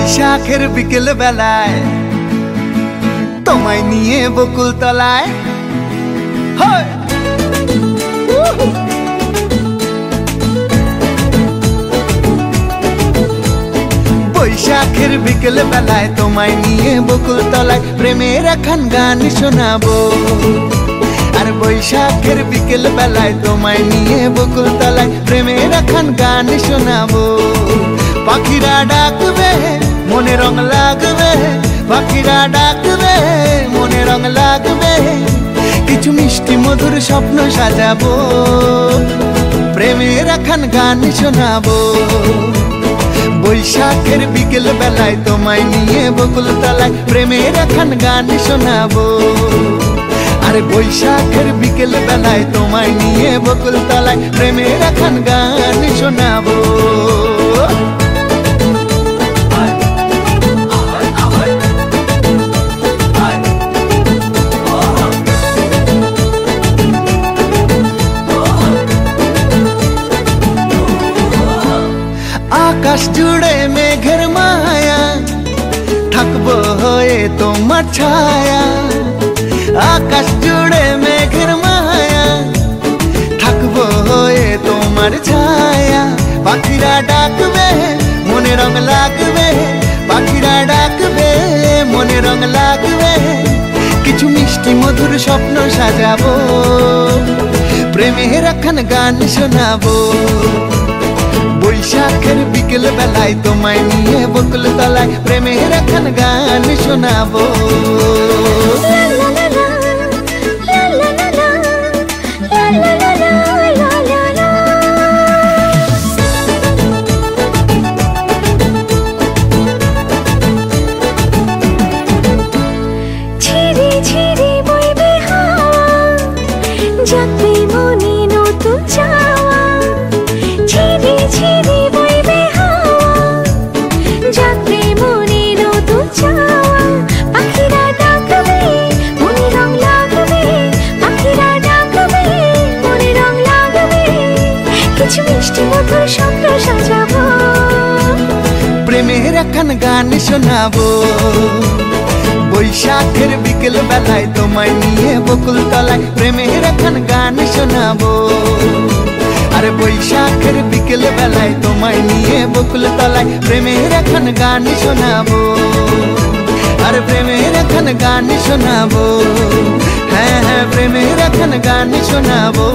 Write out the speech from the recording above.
বৈশাখের বিকেল বেলায় তোমায় নিয়ে বকুল তলায় বৈশাখের বিকেল বেলায় তোমায় নিয়ে বকুল তলায় প্রেমের একখান গান শোনাবো। আর বৈশাখের বিকেল বেলায় তোমায় নিয়ে বকুল তলায় প্রেমের একখান গান শোনাবো। পাখিরা ডাকবে মনে রং লাগবে, পাখিরা ডাকবে মনে রং লাগবে, কিছু মিষ্টি মধুর স্বপ্ন সাজাবো, প্রেমের একখান গান শোনাবো। বৈশাখের বিকেল বেলায় তোমায় নিয়ে বকুল তলায় প্রেমের একখান গান শোনাবো। আরে বৈশাখের বিকেল বেলায় তোমায় নিয়ে বকুল তলায় প্রেমের একখান গান শোনাবো। আকাশ জুড়ে মেঘের মায়া, থাকবো হয়ে তোমার ছায়া। আকাশ জুড়ে মেঘের মায়া, থাকবো হয়ে তোমার ছায়া। পাখিরা ডাকবে মনে রং লাগবে, পাখিরা ডাকবে মনে রং লাগবে, কিছু মিষ্টি মধুর স্বপ্ন সাজাবো, প্রেমের একখান গান শোনাবো। বৈশাখের বিকেল বেলায় তোমায় নিয়ে বকুল তলায় প্রেমের একখান গান শোনাবো। প্রেমের একখান গান শোনাবো। বৈশাখের বিকেল বেলায় তোমায় নিয়ে বকুল তলায় প্রেমের একখান গান শোনাবো। আরে বৈশাখের বিকেল বেলায় তোমায় নিয়ে বকুল তলায় প্রেমের একখান গান শোনাবো। আরে প্রেমের একখান গান শোনাবো, হ্যাঁ হ্যাঁ প্রেমের একখান গান শোনাবো।